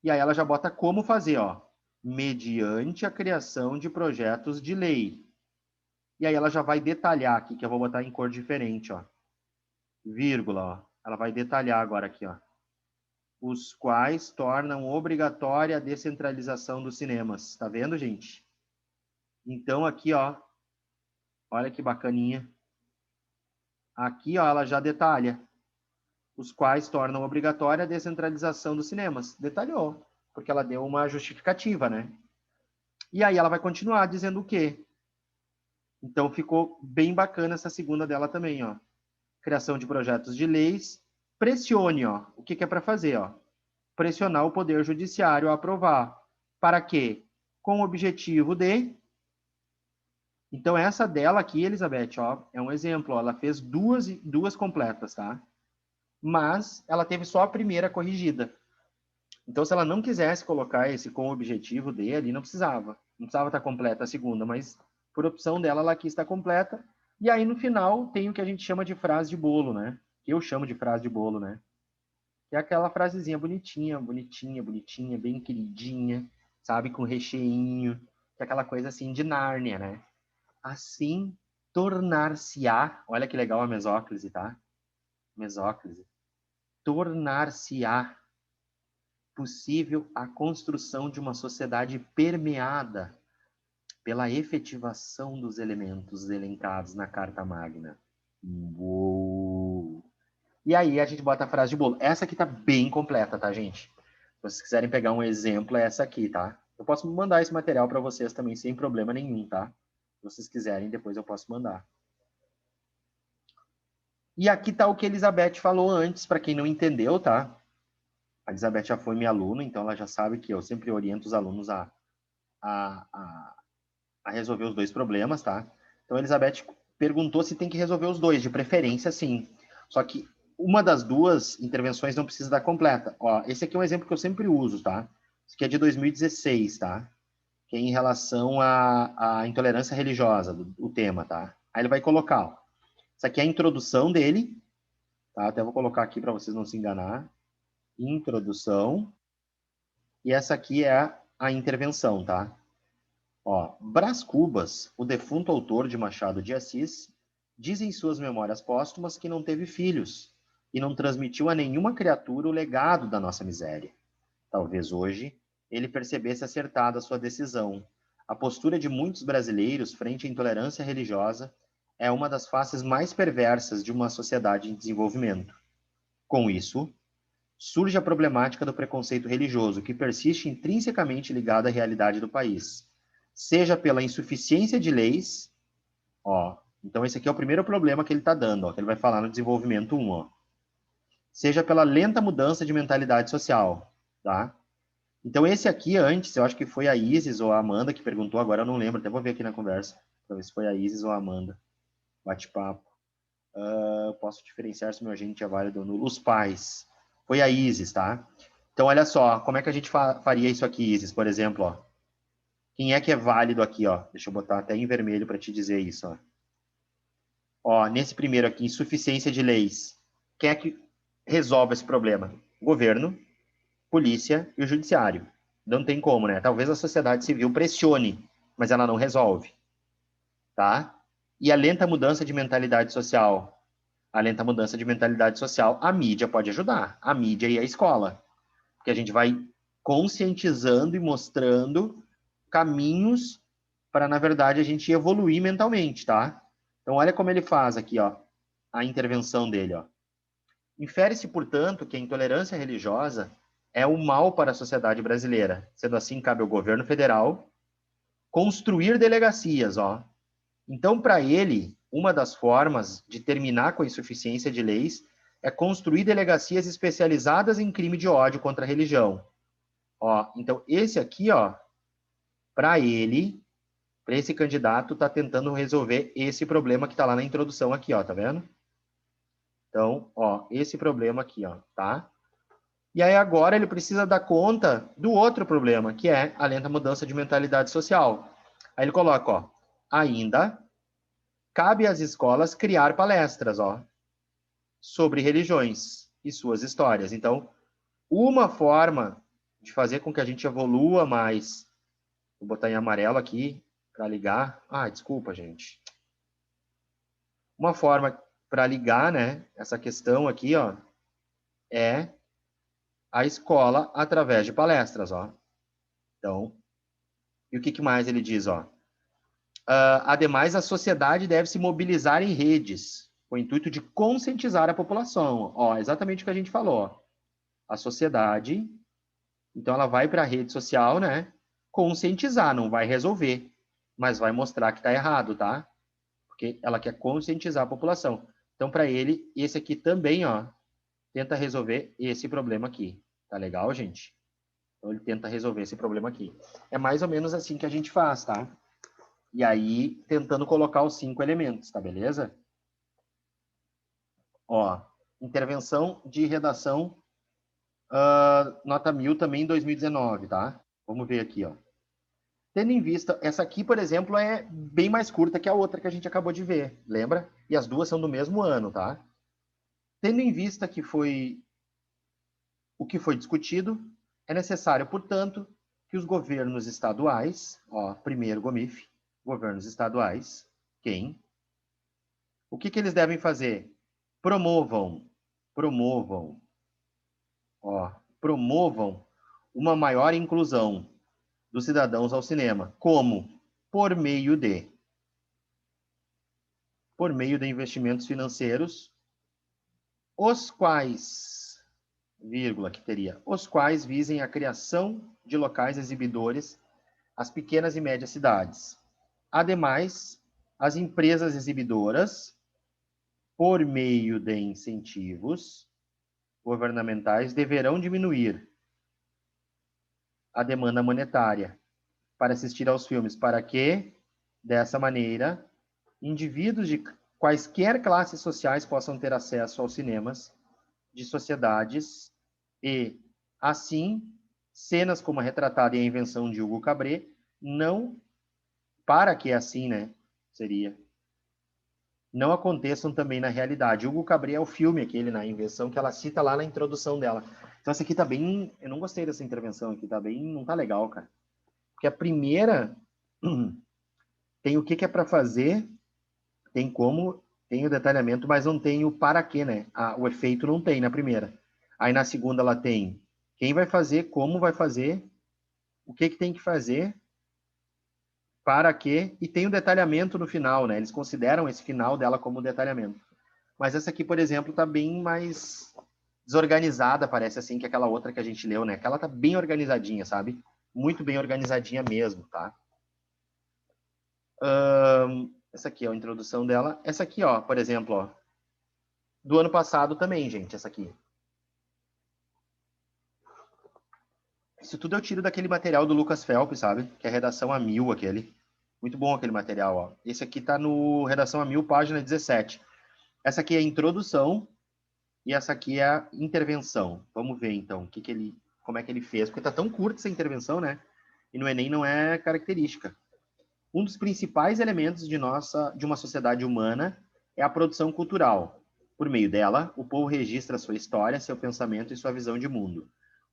E aí ela já bota como fazer, ó, mediante a criação de projetos de lei. E aí ela já vai detalhar aqui, que eu vou botar em cor diferente, ó, vírgula, ó, ela vai detalhar agora aqui, ó, os quais tornam obrigatória a descentralização dos cinemas. Tá vendo, gente? Então aqui, ó, olha que bacaninha. Aqui, ó, ela já detalha os quais tornam obrigatória a descentralização dos cinemas. Detalhou, porque ela deu uma justificativa, né? E aí ela vai continuar dizendo o quê? Então ficou bem bacana essa segunda dela também, ó. Criação de projetos de leis. Pressione, ó. O que é para fazer, ó? Pressionar o Poder Judiciário a aprovar. Para quê? Com o objetivo de... Então, essa dela aqui, Elizabeth, ó, é um exemplo. Ó, ela fez duas completas, tá? Mas ela teve só a primeira corrigida. Então, se ela não quisesse colocar esse com o objetivo de ali, não precisava. Não precisava estar completa a segunda, mas por opção dela, ela quis estar completa. E aí, no final, tem o que a gente chama de frase de bolo, né? Que eu chamo de frase de bolo, né? Que é aquela frasezinha bonitinha, bonitinha, bonitinha, bem queridinha, sabe? Com recheinho. Que é aquela coisa assim de Nárnia, né? Assim, tornar-se-á... Olha que legal a mesóclise, tá? Mesóclise. Tornar-se-á possível a construção de uma sociedade permeada pela efetivação dos elementos elencados na Carta Magna. Uou. E aí a gente bota a frase de bolo. Essa aqui tá bem completa, tá, gente? Se vocês quiserem pegar um exemplo, é essa aqui, tá? Eu posso mandar esse material para vocês também sem problema nenhum, tá? Se vocês quiserem, depois eu posso mandar. E aqui tá o que a Elizabeth falou antes, para quem não entendeu, tá? A Elizabeth já foi minha aluna, então ela já sabe que eu sempre oriento os alunos a resolver os dois problemas, tá? Então a Elizabeth perguntou se tem que resolver os dois, de preferência sim. Só que uma das duas intervenções não precisa dar completa. Ó, esse aqui é um exemplo que eu sempre uso, tá? Isso aqui é de 2016, tá? Que é em relação à intolerância religiosa, o tema, tá? Aí ele vai colocar, ó, isso aqui é a introdução dele, tá? Até vou colocar aqui para vocês não se enganar. Introdução. E essa aqui é a intervenção, tá? Ó, Brás Cubas, o defunto autor de Machado de Assis, diz em suas memórias póstumas que não teve filhos e não transmitiu a nenhuma criatura o legado da nossa miséria. Talvez hoje ele percebesse acertada a sua decisão. A postura de muitos brasileiros frente à intolerância religiosa é uma das faces mais perversas de uma sociedade em desenvolvimento. Com isso, surge a problemática do preconceito religioso, que persiste intrinsecamente ligado à realidade do país, seja pela insuficiência de leis, ó, então esse aqui é o primeiro problema que ele está dando, ó, que ele vai falar no desenvolvimento 1, ó, seja pela lenta mudança de mentalidade social, tá? Então esse aqui antes, eu acho que foi a Isis ou a Amanda que perguntou, agora eu não lembro, até vou ver aqui na conversa, para ver se foi a Isis ou a Amanda, bate-papo. Posso diferenciar se o meu agente é válido ou nulo. Os pais. Foi a Isis, tá? Então, olha só, como é que a gente faria isso aqui, Isis, por exemplo, ó. Quem é que é válido aqui, ó? Deixa eu botar até em vermelho para te dizer isso, ó. Ó, nesse primeiro aqui, insuficiência de leis. Quem é que resolve esse problema? Governo, polícia e o judiciário. Não tem como, né? Talvez a sociedade civil pressione, mas ela não resolve, tá? E a lenta mudança de mentalidade social. A lenta mudança de mentalidade social, a mídia pode ajudar. A mídia e a escola. Porque a gente vai conscientizando e mostrando caminhos para, na verdade, a gente evoluir mentalmente, tá? Então, olha como ele faz aqui, ó, a intervenção dele, ó. Infere-se, portanto, que a intolerância religiosa é o mal para a sociedade brasileira. Sendo assim, cabe ao governo federal construir delegacias, ó. Então, para ele, uma das formas de terminar com a insuficiência de leis é construir delegacias especializadas em crime de ódio contra a religião. Ó, então, esse aqui, ó, para ele, para esse candidato, está tentando resolver esse problema que está lá na introdução aqui, ó, tá vendo? Então, ó, esse problema aqui, ó, tá? E aí agora ele precisa dar conta do outro problema, que é a lenta mudança de mentalidade social. Aí ele coloca, ó, ainda cabe às escolas criar palestras, ó, sobre religiões e suas histórias. Então, uma forma de fazer com que a gente evolua mais, vou botar em amarelo aqui para ligar. Ah, desculpa, gente. Uma forma para ligar, né, essa questão aqui, ó, é a escola através de palestras, ó. Então, e o que mais ele diz, ó? Ademais, a sociedade deve se mobilizar em redes, com o intuito de conscientizar a população. Ó, exatamente o que a gente falou. Ó. A sociedade, então ela vai para a rede social, né? Conscientizar, não vai resolver, mas vai mostrar que está errado, tá? Porque ela quer conscientizar a população. Então, para ele, esse aqui também, ó, tenta resolver esse problema aqui. Tá legal, gente? Então, ele tenta resolver esse problema aqui. É mais ou menos assim que a gente faz, tá? E aí, tentando colocar os 5 elementos, tá beleza? Ó, intervenção de redação Nota 1000 também em 2019, tá? Vamos ver aqui, ó. Tendo em vista, essa aqui, por exemplo, é bem mais curta que a outra que a gente acabou de ver, lembra? E as duas são do mesmo ano, tá? Tendo em vista que o que foi discutido, é necessário, portanto, que os governos estaduais, ó, primeiro GOMIF, governos estaduais, quem? O que eles devem fazer? Promovam, promovam uma maior inclusão dos cidadãos ao cinema. Como? Por meio de investimentos financeiros, os quais, os quais visem a criação de locais exibidores às pequenas e médias cidades. Ademais, as empresas exibidoras, por meio de incentivos governamentais, deverão diminuir a demanda monetária para assistir aos filmes, para que, dessa maneira, indivíduos de quaisquer classes sociais possam ter acesso aos cinemas de sociedades e, assim, cenas como a retratada e a invenção de Hugo Cabret, não, para que assim, né, seria, não aconteçam também na realidade. Hugo Cabret é o filme aquele, na invenção, que ela cita lá na introdução dela. Então essa aqui tá bem, eu não gostei dessa intervenção aqui, tá bem, não tá legal, cara. Porque a primeira tem o que é para fazer, tem como, tem o detalhamento, mas não tem o para quê, né? O efeito não tem na primeira. Aí na segunda ela tem quem vai fazer, como vai fazer, o que tem que fazer, para quê, e tem o detalhamento no final, né? Eles consideram esse final dela como detalhamento. Mas essa aqui, por exemplo, tá bem mais desorganizada, parece assim, que aquela outra que a gente leu, né? Aquela tá bem organizadinha, sabe? Muito bem organizadinha mesmo, tá? Essa aqui é a introdução dela. Essa aqui, ó, por exemplo, ó, do ano passado também, gente, essa aqui. Isso tudo eu tiro daquele material do Lucas Phelps, sabe? Que é redação a 1000, aquele. Muito bom aquele material, ó. Esse aqui tá no redação a 1000, página 17. Essa aqui é a introdução e essa aqui é a intervenção. Vamos ver, então, como é que ele fez. Porque tá tão curta essa intervenção, né? E no Enem não é característica. Um dos principais elementos de uma sociedade humana é a produção cultural. Por meio dela, o povo registra sua história, seu pensamento e sua visão de mundo,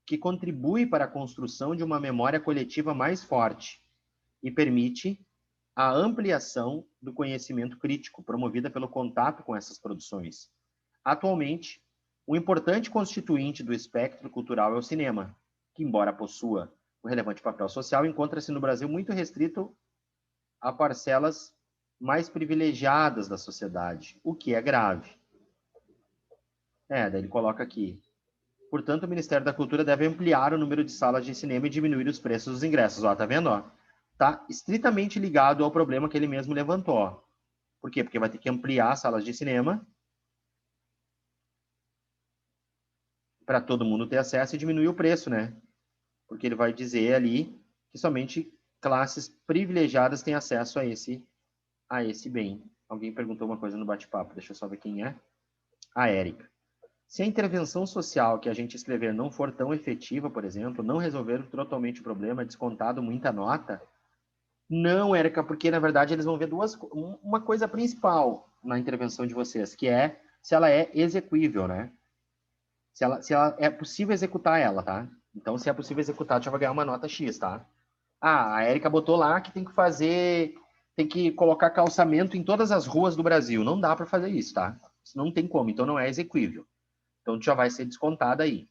que contribui para a construção de uma memória coletiva mais forte e permite a ampliação do conhecimento crítico, promovida pelo contato com essas produções. Atualmente, um importante constituinte do espectro cultural é o cinema, que, embora possua um relevante papel social, encontra-se no Brasil muito restrito a parcelas mais privilegiadas da sociedade, o que é grave. Daí ele coloca aqui. Portanto, o Ministério da Cultura deve ampliar o número de salas de cinema e diminuir os preços dos ingressos. Ó, tá vendo? Ó? Tá estritamente ligado ao problema que ele mesmo levantou. Ó. Por quê? Porque vai ter que ampliar as salas de cinema para todo mundo ter acesso e diminuir o preço, né? Porque ele vai dizer ali que somente classes privilegiadas têm acesso a esse bem. Alguém perguntou uma coisa no bate-papo, deixa eu só ver quem é. A Érica. Se a intervenção social que a gente escrever não for tão efetiva, por exemplo, não resolver totalmente o problema, descontado muita nota, não, Érica, porque na verdade eles vão ver uma coisa principal na intervenção de vocês, que é se ela é execuível, né? Se ela é possível executar ela, tá? Então, se é possível executar, já vai ganhar uma nota X, tá? A Érica botou lá que tem que colocar calçamento em todas as ruas do Brasil. Não dá para fazer isso, tá? Isso não tem como, então não é execuível. Então, tu já vai ser descontada aí.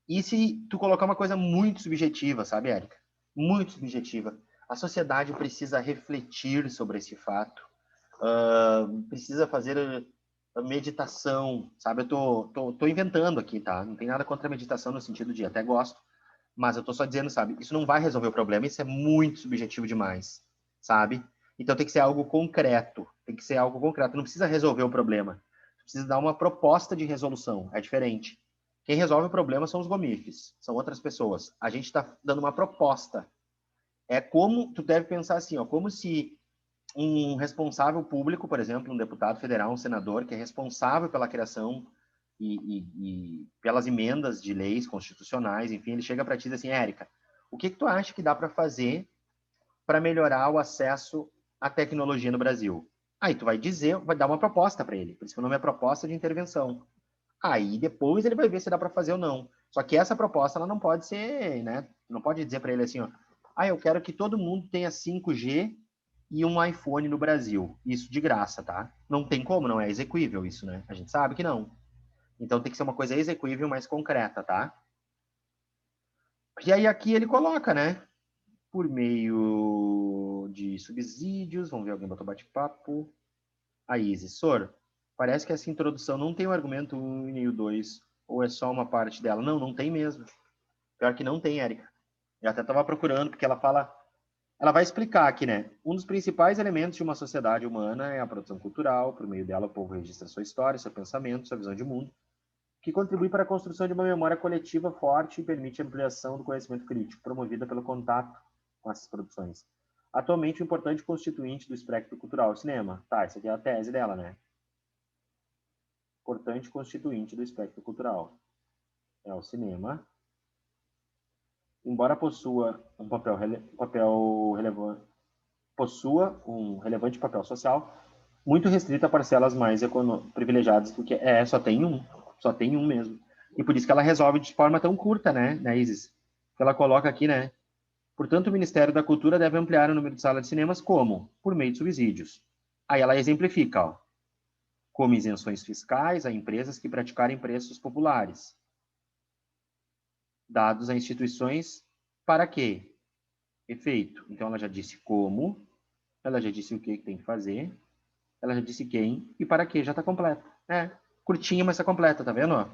E se tu colocar uma coisa muito subjetiva, sabe, Érica? Muito subjetiva. A sociedade precisa refletir sobre esse fato. Precisa fazer meditação, sabe? Eu tô inventando aqui, tá? Não tem nada contra a meditação no sentido de até gosto, mas eu tô só dizendo, sabe? Isso não vai resolver o problema, isso é muito subjetivo demais, sabe? Então tem que ser algo concreto, não precisa resolver o problema, precisa dar uma proposta de resolução, é diferente. Quem resolve o problema são os gomifes, são outras pessoas. A gente está dando uma proposta. É como, tu deve pensar assim, ó, como se um responsável público, por exemplo, um deputado federal, um senador, que é responsável pela criação e pelas emendas de leis constitucionais, enfim, ele chega para ti e diz assim, Érica, o que tu acha que dá para fazer para melhorar o acesso à tecnologia no Brasil? Aí tu vai dizer, vai dar uma proposta para ele, por isso que o nome é proposta de intervenção. Aí depois ele vai ver se dá para fazer ou não. Só que essa proposta ela não pode ser, né? Não pode dizer para ele assim, ó, eu quero que todo mundo tenha 5G e um iPhone no Brasil. Isso de graça, tá? Não tem como, não é execuível isso, né? A gente sabe que não. Então tem que ser uma coisa execuível, mais concreta, tá? E aí aqui ele coloca, né? Por meio de subsídios, vamos ver, alguém botou bate-papo. A Isis, Sor, parece que essa introdução não tem o argumento 1 e o 2, ou é só uma parte dela? Não, não tem mesmo. Pior que não tem, Érica. Eu até estava procurando, porque ela fala... Ela vai explicar aqui, né? Um dos principais elementos de uma sociedade humana é a produção cultural. Por meio dela, o povo registra sua história, seu pensamento, sua visão de mundo, que contribui para a construção de uma memória coletiva forte e permite a ampliação do conhecimento crítico, promovida pelo contato com essas produções. Atualmente, o importante constituinte do espectro cultural é o cinema. Tá, essa aqui é a tese dela, né? Importante constituinte do espectro cultural é o cinema. Embora possua um relevante papel social, muito restrito a parcelas mais privilegiadas, porque só tem um mesmo. E por isso que ela resolve de forma tão curta, né, Isis? Que ela coloca aqui, né? Portanto, o Ministério da Cultura deve ampliar o número de salas de cinemas como? Por meio de subsídios. Aí ela exemplifica, ó, como isenções fiscais a empresas que praticarem preços populares, dados a instituições para quê? Efeito. Então, ela já disse como, ela já disse o que tem que fazer, ela já disse quem e para quê. Já está completa. Curtinha, mas está completa, tá vendo? Ó?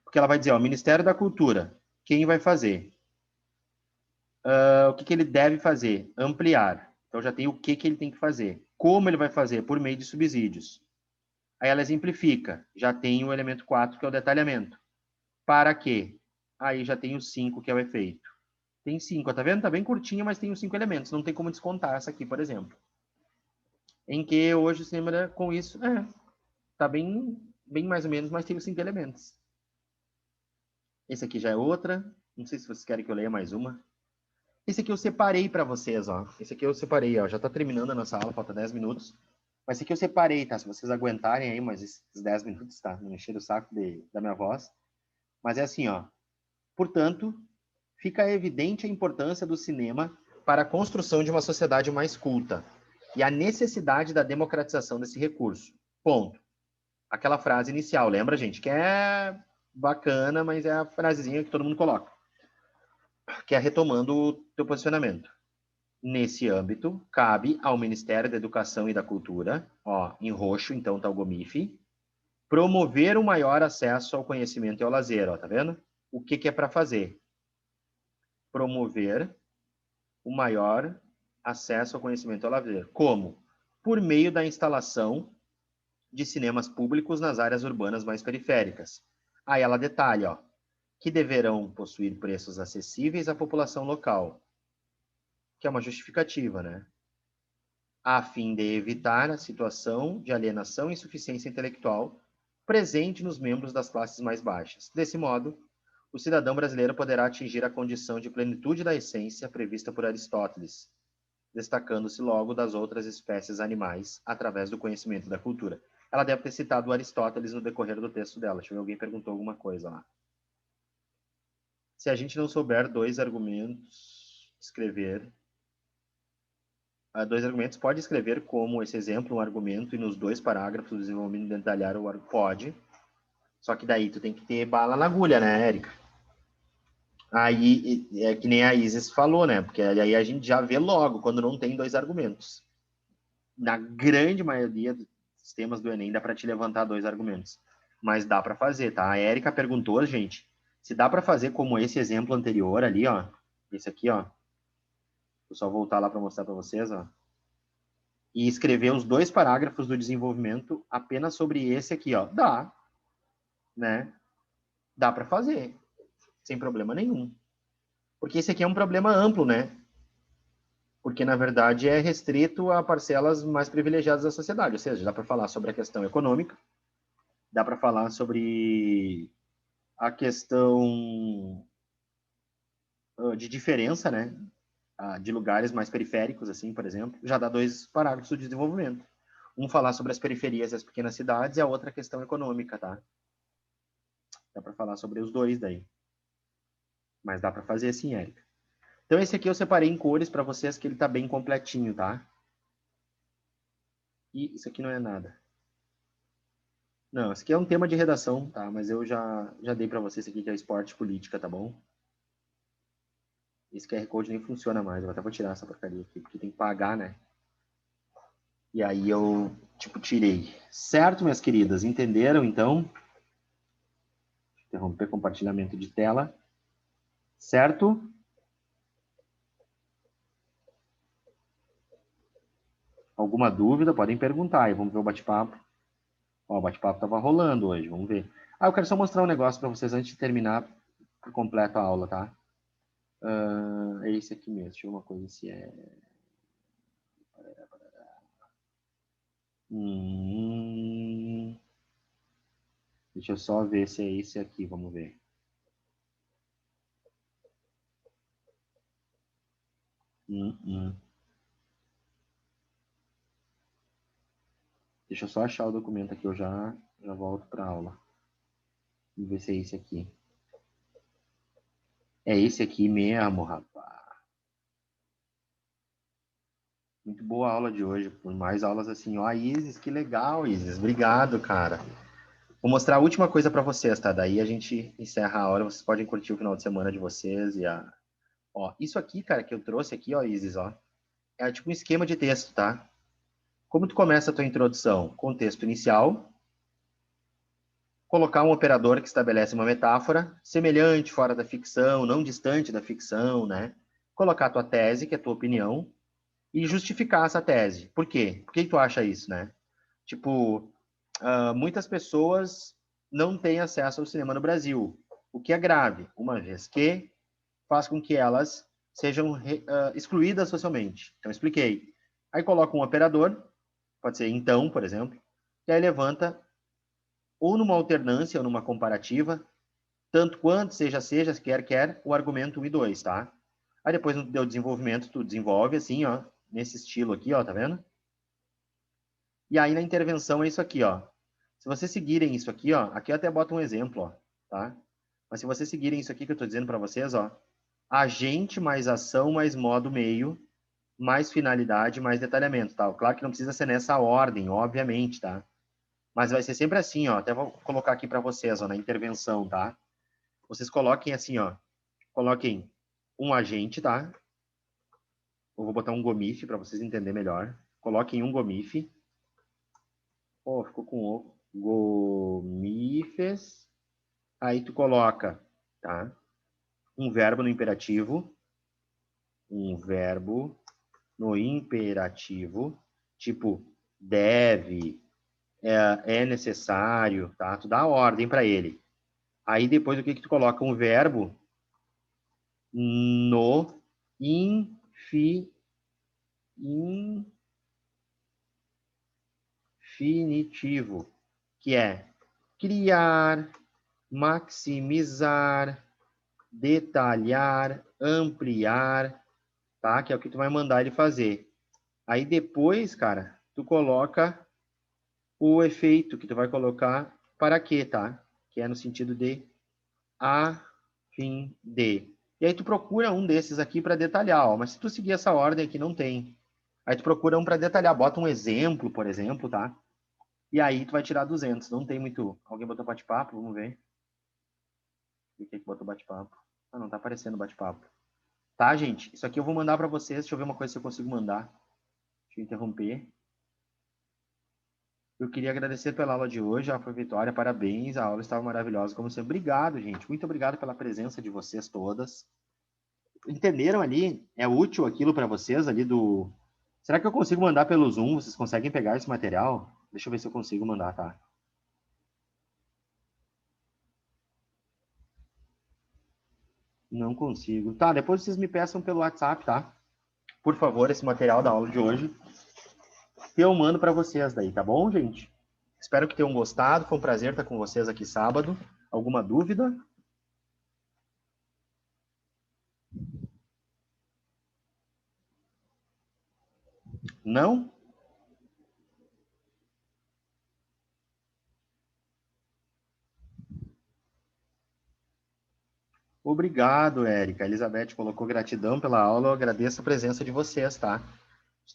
Porque ela vai dizer, ó, Ministério da Cultura, quem vai fazer? O que ele deve fazer? Ampliar. Então, já tem o que ele tem que fazer. Como ele vai fazer? Por meio de subsídios. Aí ela exemplifica. Já tem o elemento 4, que é o detalhamento. Para quê? Aí já tem o 5, que é o efeito. Tem 5, tá vendo? Tá bem curtinha, mas tem os 5 elementos. Não tem como descontar essa aqui, por exemplo. Em que hoje o cinema, com isso, tá bem mais ou menos, mas tem os 5 elementos. Esse aqui já é outra. Não sei se vocês querem que eu leia mais uma. Esse aqui eu separei para vocês, ó. Esse aqui eu separei, ó. Já tá terminando a nossa aula, falta 10 minutos. Mas esse aqui eu separei, tá? Se vocês aguentarem aí mais esses 10 minutos, tá? Não encher o saco da minha voz. Mas é assim, ó. Portanto, fica evidente a importância do cinema para a construção de uma sociedade mais culta e a necessidade da democratização desse recurso. Ponto. Aquela frase inicial, lembra, gente? Que é bacana, mas é a frasezinha que todo mundo coloca. Que é retomando o teu posicionamento. Nesse âmbito, cabe ao Ministério da Educação e da Cultura, ó, em roxo, então tá o GOMIF, promover um maior acesso ao conhecimento e ao lazer, ó, tá vendo? O que é para fazer? Promover o maior acesso ao conhecimento e ao lazer. Como? Por meio da instalação de cinemas públicos nas áreas urbanas mais periféricas. Aí ela detalha, ó, que deverão possuir preços acessíveis à população local, que é uma justificativa, né? A fim de evitar a situação de alienação e insuficiência intelectual presente nos membros das classes mais baixas. Desse modo, o cidadão brasileiro poderá atingir a condição de plenitude da essência prevista por Aristóteles, destacando-se logo das outras espécies animais através do conhecimento da cultura. Ela deve ter citado Aristóteles no decorrer do texto dela. Deixa eu ver, alguém perguntou alguma coisa lá. Se a gente não souber dois argumentos, pode escrever como esse exemplo um argumento e nos 2 parágrafos do desenvolvimento detalhar o argumento. Pode. Só que daí tu tem que ter bala na agulha, né, Érica? Aí é que nem a Isis falou, né? Porque aí a gente já vê logo quando não tem 2 argumentos. Na grande maioria dos temas do Enem dá para te levantar 2 argumentos. Mas dá para fazer, tá? A Érica perguntou, gente, se dá para fazer como esse exemplo anterior ali, ó. Esse aqui, ó. Vou só voltar lá para mostrar para vocês, ó. E escrever os 2 parágrafos do desenvolvimento apenas sobre esse aqui, ó. Dá, né? Dá para fazer, sem problema nenhum. Porque esse aqui é um problema amplo, né? Porque, na verdade, é restrito a parcelas mais privilegiadas da sociedade. Ou seja, dá para falar sobre a questão econômica, dá para falar sobre a questão de diferença, né? De lugares mais periféricos, assim, por exemplo. Já dá 2 parágrafos de desenvolvimento. Um falar sobre as periferias e as pequenas cidades e a outra questão econômica, tá? Dá para falar sobre os dois daí. Mas dá para fazer assim, Érica. Então, esse aqui eu separei em cores para vocês, que ele tá bem completinho, tá? E isso aqui não é nada. Não, esse aqui é um tema de redação, tá? Mas eu já dei para vocês aqui, que é esporte e política, tá bom? Esse QR Code nem funciona mais. Eu até vou tirar essa porcaria aqui, porque tem que pagar, né? E aí eu, tipo, tirei. Certo, minhas queridas? Entenderam, então? Interromper compartilhamento de tela. Certo? Alguma dúvida? Podem perguntar aí. Vamos ver o bate-papo. Ó, o bate-papo estava rolando hoje. Vamos ver. Eu quero só mostrar um negócio para vocês antes de terminar por completo a aula, tá? É esse aqui mesmo. Deixa eu ver uma coisa se é... Deixa eu só ver se é esse aqui. Vamos ver. Deixa eu só achar o documento aqui. Eu já volto para a aula. Vamos ver se é esse aqui. É esse aqui mesmo, rapaz. Muito boa a aula de hoje. Por mais aulas assim. Ó, Isis, que legal, Isis. Obrigado, cara. Vou mostrar a última coisa para vocês, tá? Daí a gente encerra a aula. Vocês podem curtir o final de semana de vocês. Ó, isso aqui, cara, que eu trouxe aqui, ó, Isis, ó. É tipo um esquema de texto, tá? Como tu começa a tua introdução? Contexto inicial. Colocar um operador que estabelece uma metáfora semelhante, fora da ficção, não distante da ficção, né? Colocar a tua tese, que é a tua opinião, e justificar essa tese. Por quê? Por que tu acha isso, né? Tipo, muitas pessoas não têm acesso ao cinema no Brasil, o que é grave, uma vez que faz com que elas sejam excluídas socialmente. Então, expliquei. Aí coloca um operador, pode ser então, por exemplo, e aí levanta ou numa alternância ou numa comparativa, tanto quanto, seja, quer, o argumento 1 e 2, tá? Aí depois no teu desenvolvimento, tu desenvolve assim, ó, nesse estilo aqui, ó, tá vendo? E aí na intervenção é isso aqui, ó. Se vocês seguirem isso aqui, ó, aqui eu até boto um exemplo, ó, tá? Mas se vocês seguirem isso aqui que eu tô dizendo para vocês, ó, agente mais ação mais modo meio, mais finalidade, mais detalhamento, tá? Claro que não precisa ser nessa ordem, obviamente, tá? Mas vai ser sempre assim, ó. Até vou colocar aqui para vocês, ó, na intervenção, tá? Vocês coloquem assim, ó. Coloquem um agente, tá? Eu vou botar um gomife para vocês entenderem melhor. Coloquem um gomife. Ó, ficou com gomifes. Aí tu coloca, tá? Um verbo no imperativo. Um verbo no imperativo. Tipo, deve, é necessário, tá? Tu dá a ordem para ele. Aí depois o que tu coloca? Um verbo no infinitivo, que é criar, maximizar, detalhar, ampliar, tá? Que é o que tu vai mandar ele fazer. Aí depois, cara, tu coloca o efeito que tu vai colocar para quê, tá? Que é no sentido de a fim de. E aí tu procura um desses aqui para detalhar, ó. Mas se tu seguir essa ordem aqui, não tem. Aí tu procura um para detalhar. Bota um exemplo, por exemplo, tá? E aí tu vai tirar 200. Não tem muito... Alguém botou bate-papo? Vamos ver. O que botou bate-papo? Ah, não tá aparecendo bate-papo. Tá, gente? Isso aqui eu vou mandar para vocês. Deixa eu ver uma coisa se eu consigo mandar. Deixa eu interromper. Eu queria agradecer pela aula de hoje. Foi Vitória. Parabéns. A aula estava maravilhosa, como sempre. Obrigado, gente. Muito obrigado pela presença de vocês todas. Entenderam ali? É útil aquilo para vocês ali do... Será que eu consigo mandar pelo Zoom? Vocês conseguem pegar esse material? Deixa eu ver se eu consigo mandar, tá? Não consigo. Tá, depois vocês me peçam pelo WhatsApp, tá? Por favor, esse material da aula de hoje. Eu mando para vocês daí, tá bom, gente? Espero que tenham gostado. Foi um prazer estar com vocês aqui sábado. Alguma dúvida? Não? Obrigado, Érica. A Elizabeth colocou gratidão pela aula. Eu agradeço a presença de vocês, tá?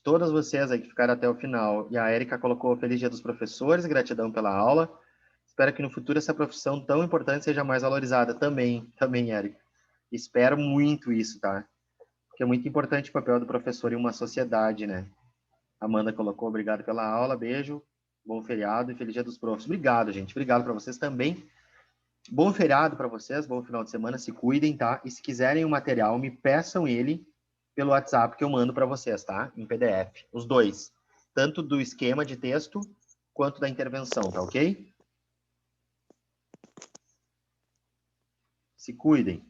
Todas vocês aí que ficaram até o final. E a Érica colocou Feliz Dia dos Professores, gratidão pela aula. Espero que no futuro essa profissão tão importante seja mais valorizada também, Érica. Espero muito isso, tá? Porque é muito importante o papel do professor em uma sociedade, né? Amanda colocou obrigado pela aula, beijo, bom feriado e Feliz Dia dos Profs. Obrigado, gente. Obrigado para vocês também. Bom feriado para vocês, bom final de semana, se cuidem, tá? E se quiserem o material, me peçam ele pelo WhatsApp que eu mando para vocês, tá? Em PDF, os dois. Tanto do esquema de texto, quanto da intervenção, tá ok? Se cuidem.